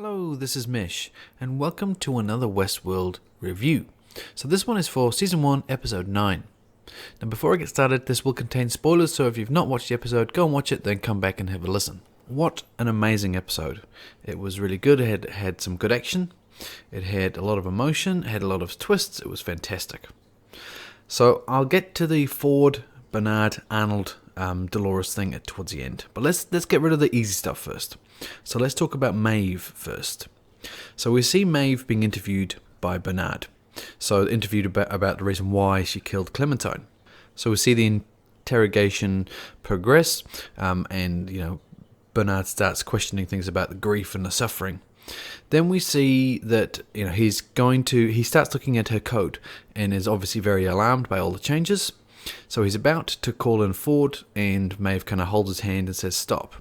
Hello, this is Mish, and welcome to another WestWorld review. So this one is for Season 1, Episode 9. Now before I get started, this will contain spoilers, so if you've not watched the episode, go and watch it, then come back and have a listen. What an amazing episode. It was really good, it had some good action, it had a lot of emotion, it had a lot of twists, it was fantastic. So I'll get to the Ford, Bernard, Arnold, Dolores thing towards the end. But let's get rid of the easy stuff first. So let's talk about Maeve first. So we see Maeve being interviewed by Bernard. So interviewed about the reason why she killed Clementine. So we see the interrogation progress, and Bernard starts questioning things about the grief and the suffering. Then we see that he starts looking at her code and is obviously very alarmed by all the changes. So he's about to call in Ford, and Maeve kind of holds his hand and says stop.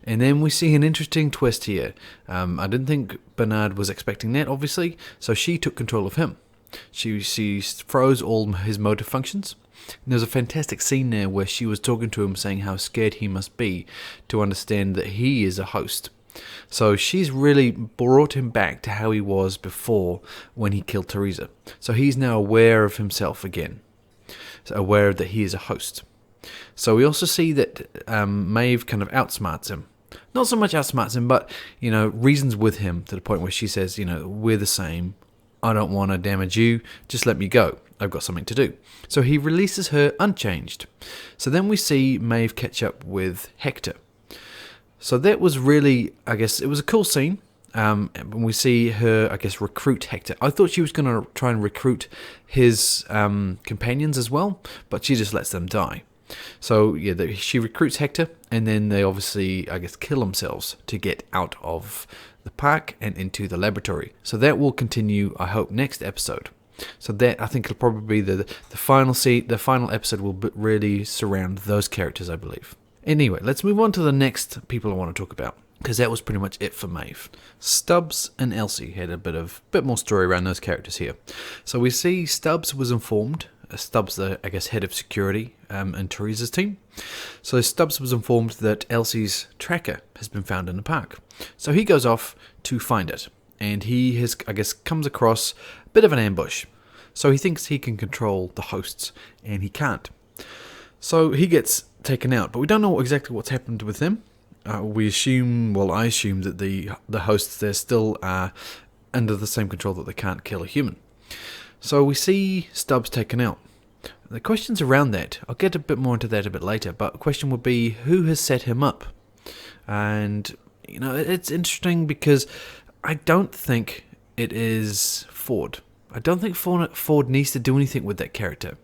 And then we see an interesting twist here. I didn't think Bernard was expecting that, obviously, so she took control of him. She froze all his motor functions. And there's a fantastic scene there where she was talking to him, saying how scared he must be to understand that he is a host. So she's really brought him back to how he was before when he killed Teresa. So he's now aware of himself again. So aware that he is a host. So we also see that Maeve kind of outsmarts him. Not so much outsmarts him, but, reasons with him to the point where she says, we're the same. I don't want to damage you. Just let me go. I've got something to do. So he releases her unchanged. So then we see Maeve catch up with Hector. So that was really, it was a cool scene. We see her, recruit Hector. I thought she was going to try and recruit his companions as well, but she just lets them die. So, she recruits Hector, and then they obviously, kill themselves to get out of the park and into the laboratory. So that will continue, I hope, next episode. So that, I think, will probably be the final the final episode will really surround those characters, I believe. Anyway, let's move on to the next people I want to talk about, because that was pretty much it for Maeve. Stubbs and Elsie had a bit more story around those characters here. So we see Stubbs was informed. Stubbs, the head of security in Teresa's team. So Stubbs was informed that Elsie's tracker has been found in the park. So he goes off to find it, and he comes across a bit of an ambush. So he thinks he can control the hosts, and he can't. So he gets taken out, but we don't know exactly what's happened with him. I assume that the hosts there still are under the same control that they can't kill a human. So we see Stubbs taken out. The questions around that, I'll get a bit more into that a bit later, but the question would be, who has set him up? And, it's interesting because I don't think it is Ford. I don't think Ford needs to do anything with that character.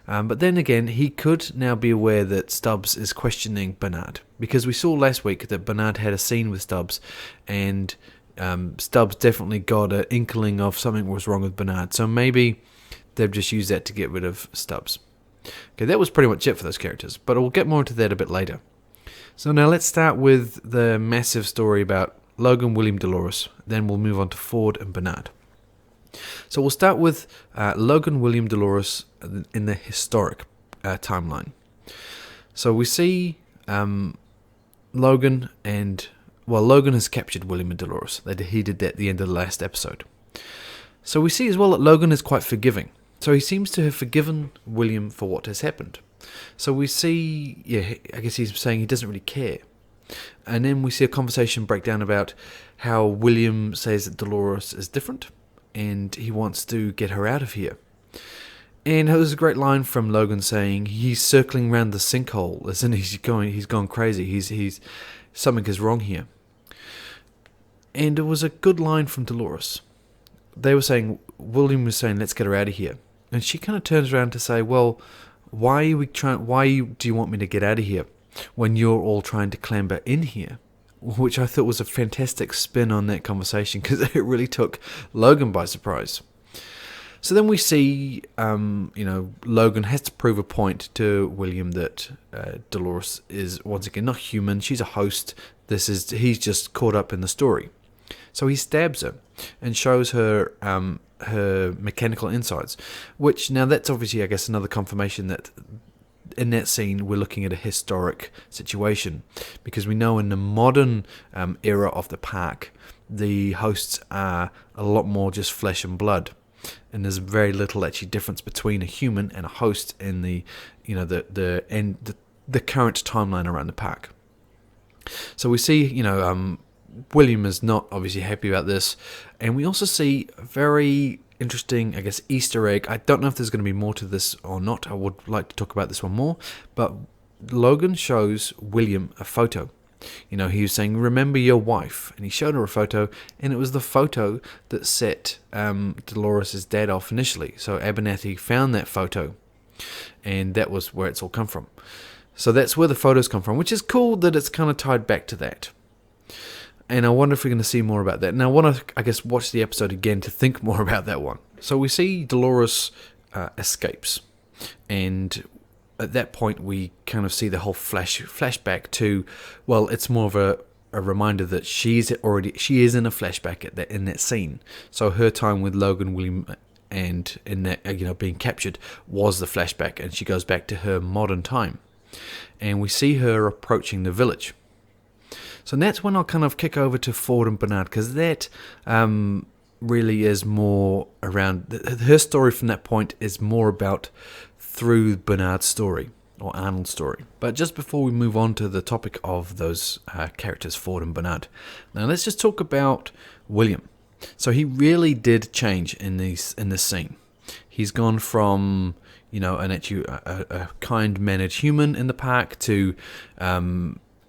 But then again, he could now be aware that Stubbs is questioning Bernard, because we saw last week that Bernard had a scene with Stubbs, and Stubbs definitely got an inkling of something was wrong with Bernard. So maybe they've just used that to get rid of Stubbs. Okay, that was pretty much it for those characters, but we'll get more into that a bit later. So now let's start with the massive story about Logan, William, Dolores. Then we'll move on to Ford and Bernard. So we'll start with Logan, William, Dolores in the historic timeline. So we see Logan has captured William and Dolores. He did that at the end of the last episode. So we see as well that Logan is quite forgiving. So he seems to have forgiven William for what has happened. So we see, he's saying he doesn't really care. And then we see a conversation break down about how William says that Dolores is different, and he wants to get her out of here. And there's a great line from Logan saying he's circling around the sinkhole, as in he's gone crazy. He's something is wrong here. And it was a good line from Dolores. William was saying, let's get her out of here. And she kind of turns around to say, well, why do you want me to get out of here when you're all trying to clamber in here? Which I thought was a fantastic spin on that conversation, because it really took Logan by surprise. So then we see, Logan has to prove a point to William that Dolores is, once again, not human. She's a host. He's just caught up in the story. So he stabs her and shows her her mechanical insides, which now that's obviously, another confirmation that in that scene, we're looking at a historic situation, because we know in the modern era of the park, the hosts are a lot more just flesh and blood, and there's very little actually difference between a human and a host in the current timeline around the park. So we see, William is not obviously happy about this, and we also see a very interesting, I guess, Easter egg. I don't know if there's going to be more to this or not. I would like to talk about this one more, but Logan shows William a photo. He was saying, remember your wife, and he showed her a photo, and it was the photo that set Dolores' dad off initially. So Abernathy found that photo, and that was where it's all come from. So that's where the photos come from, which is cool that it's kind of tied back to that. And I wonder if we're going to see more about that. And I want to, I guess, watch the episode again to think more about that one. So we see Dolores escapes. And at that point, we kind of see the whole flashback to, well, it's more of a reminder that she is in a flashback in that scene. So her time with Logan, William, and in that, being captured was the flashback. And she goes back to her modern time. And we see her approaching the village. So that's when I'll kind of kick over to Ford and Bernard, because that really is more around, her story from that point is more about through Bernard's story, or Arnold's story. But just before we move on to the topic of those characters, Ford and Bernard, now let's just talk about William. So he really did change in this scene. He's gone from, a kind-mannered human in the park to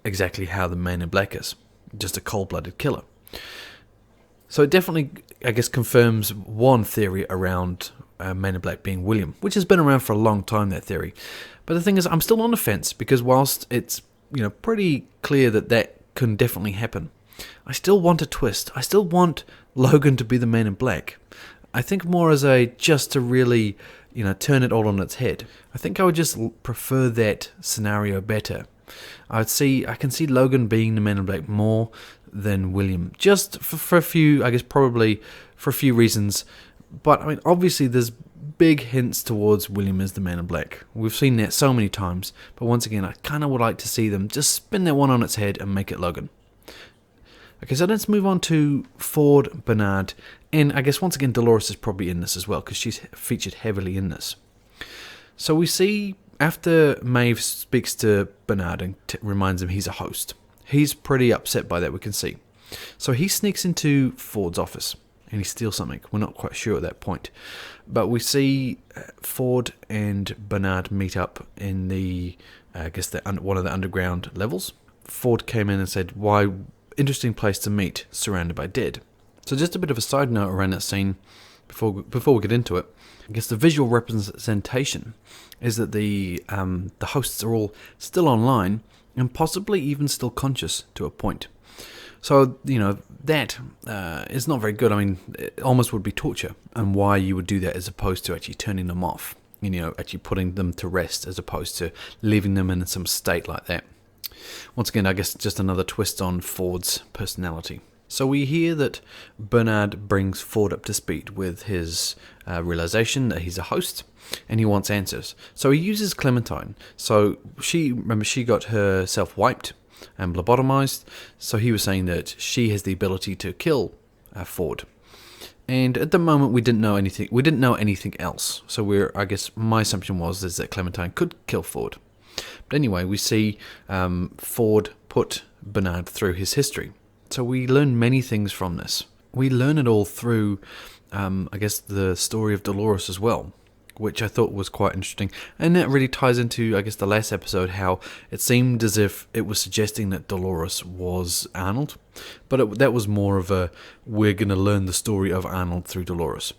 exactly how the Man in Black is, just a cold-blooded killer. So it definitely, I guess, confirms one theory around Man in Black being William, which has been around for a long time, that theory. But the thing is, I'm still on the fence, because whilst it's pretty clear that can definitely happen, I still want a twist. I still want Logan to be the Man in Black. I think more as just to really, turn it all on its head. I think I would just prefer that scenario better. I can see Logan being the Man in Black more than William, just for a few, I guess, probably for a few reasons. But I mean, obviously, there's big hints towards William as the Man in Black. We've seen that so many times. But once again, I kind of would like to see them just spin that one on its head and make it Logan. Okay, so let's move on to Ford, Bernard, and I guess once again Dolores is probably in this as well, because she's featured heavily in this. So we see, after Maeve speaks to Bernard and reminds him he's a host, he's pretty upset by that, we can see. So he sneaks into Ford's office and he steals something. We're not quite sure at that point. But we see Ford and Bernard meet up in one of the underground levels. Ford came in and said, why, interesting place to meet, surrounded by dead. So just a bit of a side note around that scene before we get into it. I guess the visual representation is that the hosts are all still online and possibly even still conscious to a point. So, that is not very good. I mean, it almost would be torture, and why you would do that as opposed to actually turning them off, actually putting them to rest as opposed to leaving them in some state like that. Once again, I guess just another twist on Ford's personality. So we hear that Bernard brings Ford up to speed with his realization that he's a host, and he wants answers. So he uses Clementine. So she got herself wiped and lobotomized. So he was saying that she has the ability to kill Ford. And at the moment, we didn't know anything. We didn't know anything else. So I guess my assumption was that Clementine could kill Ford. But anyway, we see Ford put Bernard through his history. So we learn many things from this. We learn it all through, I guess, the story of Dolores as well, which I thought was quite interesting. And that really ties into, I guess, the last episode, how it seemed as if it was suggesting that Dolores was Arnold. But that was more of we're going to learn the story of Arnold through Dolores.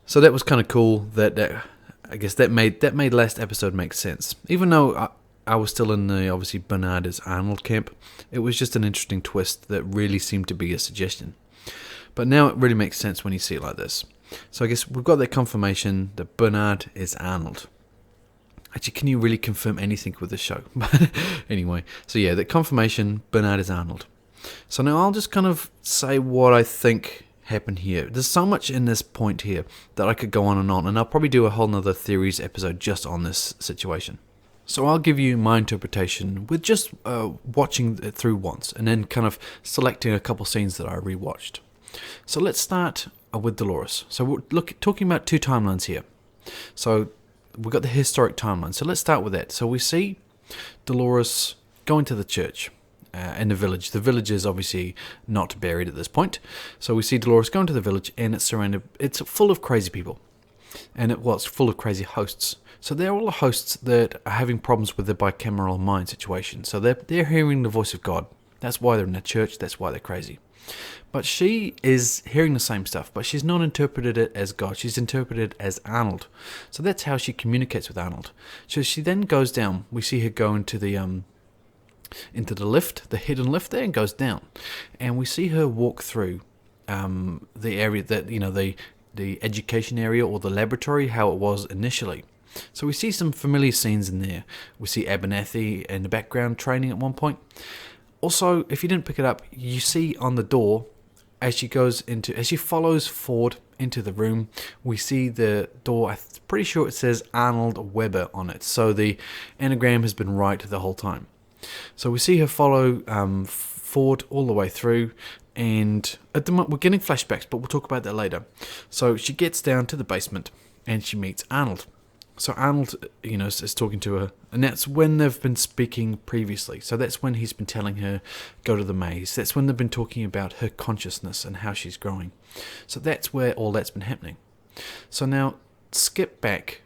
So that was kind of cool. I guess that made last episode make sense. Even though I was still in the, obviously, Bernard as Arnold camp, it was just an interesting twist that really seemed to be a suggestion. But now it really makes sense when you see it like this. So I guess we've got that confirmation that Bernard is Arnold. Actually, can you really confirm anything with this show? Anyway, so yeah, that confirmation, Bernard is Arnold. So now I'll just kind of say what I think happened here. There's so much in this point here that I could go on, and I'll probably do a whole nother theories episode just on this situation. So I'll give you my interpretation with just watching it through once and then kind of selecting a couple scenes that I rewatched. So let's start with Dolores. So we're talking about two timelines here. So we've got the historic timeline. So let's start with that. So we see Dolores going to the church in the village. The village is obviously not buried at this point. So we see Dolores going to the village, and it's full of crazy people. And it's full of crazy hosts. So they're all the hosts that are having problems with the bicameral mind situation. So they're hearing the voice of God. That's why they're in the church. That's why they're crazy. But she is hearing the same stuff, but she's not interpreted it as God. She's interpreted it as Arnold. So that's how she communicates with Arnold. So she then goes down. We see her go into the lift, the hidden lift there, and goes down. And we see her walk through the area that, the education area or the laboratory, how it was initially. So we see some familiar scenes in there. We see Abernathy in the background training at one point. Also, if you didn't pick it up, you see on the door, as she follows Ford into the room, we see the door, I'm pretty sure it says Arnold Weber on it. So the anagram has been right the whole time. So we see her follow Ford all the way through, and at the moment we're getting flashbacks, but we'll talk about that later. So she gets down to the basement, and she meets Arnold. So Arnold, is talking to her, and that's when they've been speaking previously. So that's when he's been telling her, go to the maze. That's when they've been talking about her consciousness and how she's growing. So that's where all that's been happening. So now, skip back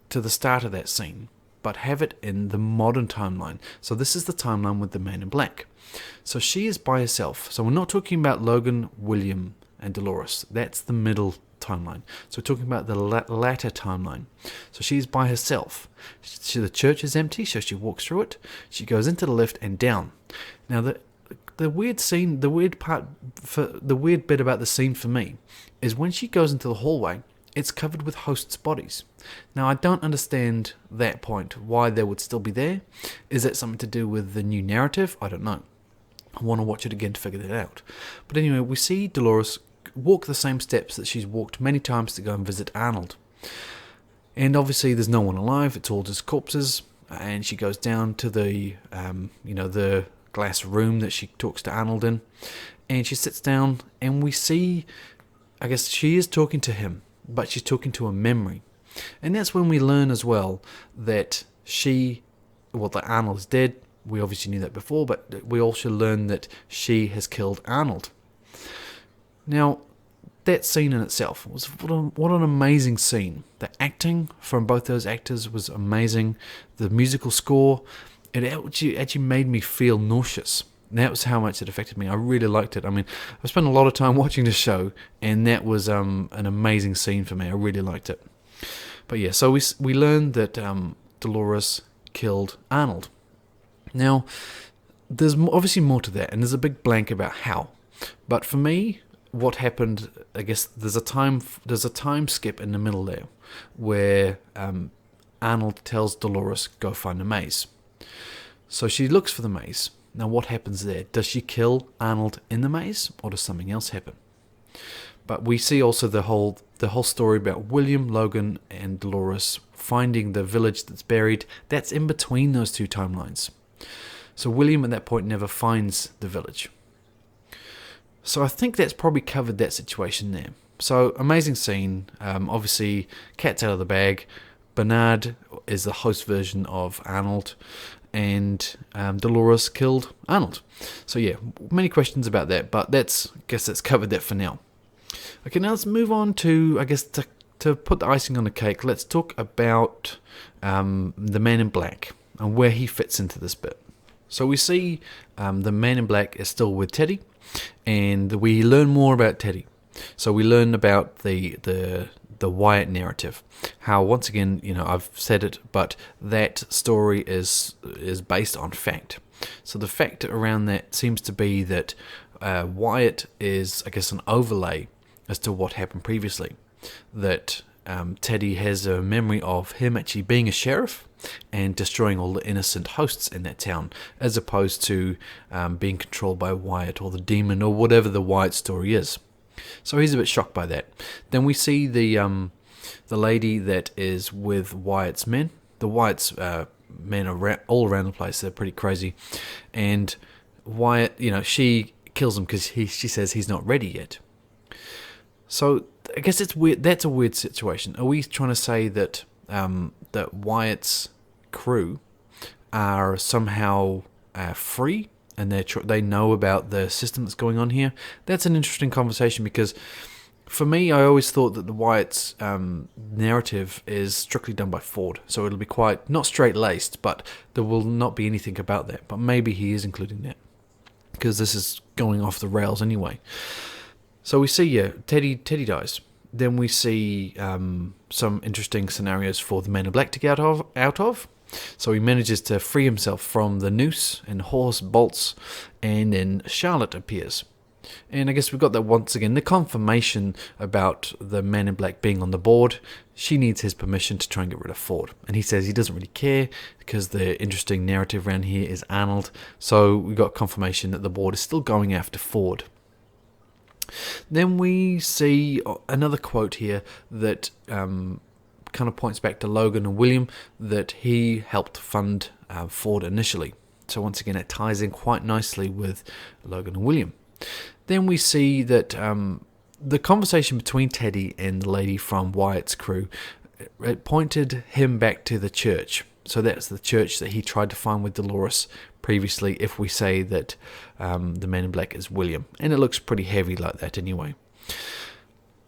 to the start of that scene, but have it in the modern timeline. So this is the timeline with the man in black. So she is by herself. So we're not talking about Logan, William, and Dolores. That's the middle timeline. So we're talking about the latter timeline. So she's by herself. The church is empty, so she walks through it. She goes into the lift and down. Now the weird scene, the weird bit about the scene for me is when she goes into the hallway, it's covered with hosts' bodies. Now I don't understand that point, why they would still be there. Is that something to do with the new narrative? I don't know. I want to watch it again to figure that out. But anyway, we see Dolores walk the same steps that she's walked many times to go and visit Arnold. And obviously there's no one alive, it's all just corpses. And she goes down to the glass room that she talks to Arnold in. And she sits down, and we see, I guess she is talking to him, but she's talking to a memory. And that's when we learn as well that that Arnold is dead. We obviously knew that before, but we also learn that she has killed Arnold. Now, that scene in itself was what an amazing scene. The acting from both those actors was amazing. The musical score, it actually made me feel nauseous. And that was how much it affected me. I really liked it. I mean, I spent a lot of time watching the show, and that was an amazing scene for me. I really liked it. But yeah, so we learned that Dolores killed Arnold. Now, there's obviously more to that, and there's a big blank about how. But for me, what happened, I guess there's a time skip in the middle there where Arnold tells Dolores, go find a maze. So she looks for the maze. Now what happens there? Does she kill Arnold in the maze, or does something else happen? But we see also the whole story about William, Logan, and Dolores finding the village that's buried. That's in between those two timelines. So William at that point never finds the village. So I think that's probably covered that situation there. So amazing scene. Obviously, cat's out of the bag. Bernard is the host version of Arnold, and Dolores killed Arnold. So yeah, many questions about that, but I guess that's covered that for now. Okay, now let's move on to, I guess, to put the icing on the cake, let's talk about the Man in Black and where he fits into this bit. So we see the Man in Black is still with Teddy, and we learn more about Teddy. So we learn about the Wyatt narrative. How, once again, I've said it, but that story is based on fact. So the fact around that seems to be that Wyatt is, I guess, an overlay as to what happened previously. That Teddy has a memory of him actually being a sheriff and destroying all the innocent hosts in that town, as opposed to being controlled by Wyatt or the demon or whatever the Wyatt story is. So he's a bit shocked by that. Then we see the lady that is with Wyatt's men. The Wyatts men all around the place. They're pretty crazy. And Wyatt, she kills him because she says he's not ready yet. So I guess it's weird. That's a weird situation. Are we trying to say that that Wyatt's crew are somehow free and they know about the system that's going on here? That's an interesting conversation, because for me, I always thought that the Wyatt's narrative is strictly done by Ford. So it'll be quite, not straight-laced, but there will not be anything about that. But maybe he is including that, because this is going off the rails anyway. So we see, Teddy dies. Then we see some interesting scenarios for the Man in Black to get out of. So he manages to free himself from the noose, and Horse bolts, and then Charlotte appears. And I guess we've got that once again, the confirmation about the Man in Black being on the board. She needs his permission to try and get rid of Ford. And he says he doesn't really care, because the interesting narrative around here is Arnold. So we got confirmation that the board is still going after Ford. Then we see another quote here that kind of points back to Logan and William, that he helped fund Ford initially. So once again, it ties in quite nicely with Logan and William. Then we see that the conversation between Teddy and the lady from Wyatt's crew, it pointed him back to the church. So that's the church that he tried to find with Dolores previously, if we say that the Man in Black is William. And it looks pretty heavy like that anyway.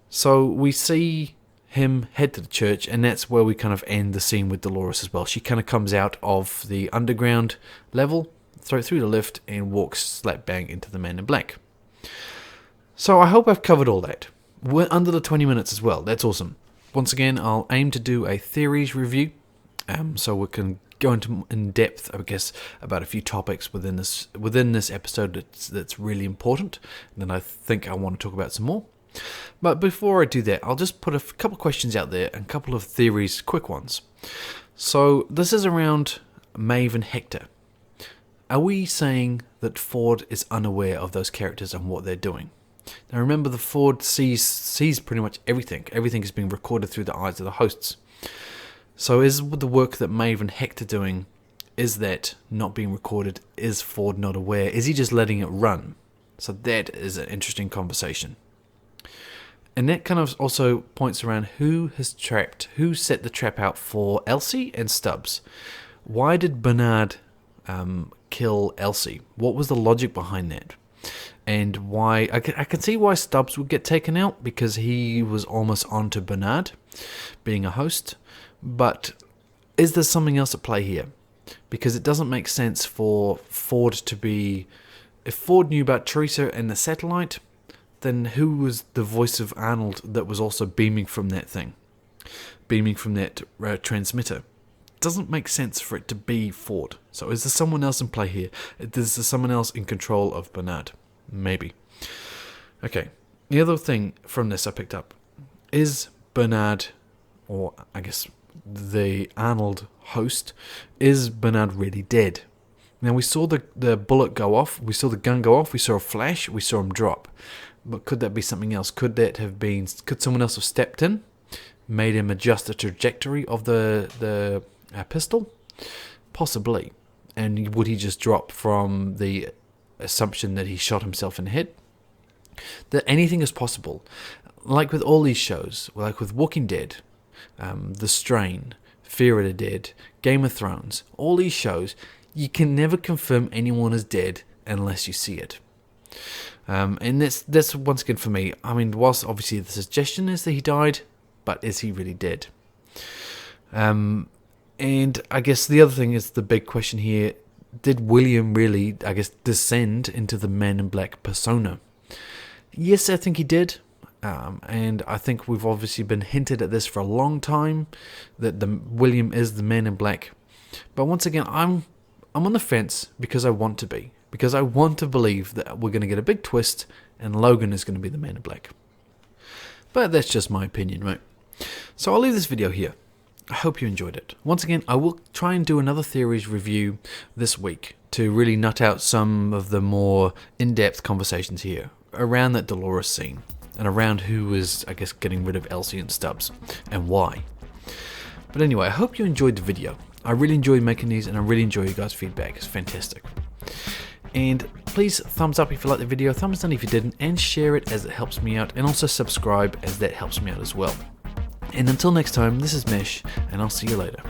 So we see him head to the church, and that's where we kind of end the scene with Dolores as well. She kind of comes out of the underground level, through the lift, and walks slap bang into the Man in Black. So I hope I've covered all that. We're under the 20 minutes as well. That's awesome. Once again, I'll aim to do a theories review, so we can go into in depth, I guess, about a few topics within this episode that's really important, and then I think I want to talk about some more. But before I do that, I'll just put a couple of questions out there, and a couple of theories, quick ones. So this is around Maeve and Hector. Are we saying that Ford is unaware of those characters and what they're doing? Now remember, the Ford sees pretty much everything. Everything is being recorded through the eyes of the hosts. So is the work that Maeve and Hector doing, is that not being recorded? Is Ford not aware? Is he just letting it run? So that is an interesting conversation. And that kind of also points around who set the trap out for Elsie and Stubbs. Why did Bernard kill Elsie? What was the logic behind that? And why I can see why Stubbs would get taken out, because he was almost on to Bernard being a host. But is there something else at play here? Because it doesn't make sense for Ford to be... If Ford knew about Teresa and the satellite, then who was the voice of Arnold that was also beaming from that thing? Beaming from that transmitter? It doesn't make sense for it to be Ford. So is there someone else in play here? Is there someone else in control of Bernard? Maybe. Okay. The other thing from this I picked up is Bernard, or I guess the Arnold host, is Bernard really dead? Now we saw the bullet go off, we saw the gun go off, we saw a flash, we saw him drop. But could that be something else? Could someone else have stepped in, made him adjust the trajectory of the pistol? Possibly. And would he just drop from the assumption that he shot himself in the head? That anything is possible. Like with all these shows, like with Walking Dead, The Strain, Fear of the Dead, Game of Thrones, all these shows, you can never confirm anyone is dead unless you see it. And that's once again for me. I mean, whilst obviously the suggestion is that he died, but is he really dead? And I guess the other thing is the big question here: did William really, I guess, descend into the Man in Black persona? Yes, I think he did. And I think we've obviously been hinted at this for a long time, that William is the Man in Black. But once again, I'm on the fence because I want to be. Because I want to believe that we're going to get a big twist and Logan is going to be the Man in Black. But that's just my opinion, right? So I'll leave this video here. I hope you enjoyed it. Once again, I will try and do another theories review this week to really nut out some of the more in-depth conversations here around that Dolores scene and around who is, I guess, getting rid of Elsie and Stubbs and why. But anyway, I hope you enjoyed the video. I really enjoy making these, and I really enjoy you guys' feedback. It's fantastic. And please thumbs up if you like the video, thumbs down if you didn't, and share it as it helps me out, and also subscribe as that helps me out as well. And until next time, this is Mesh, and I'll see you later.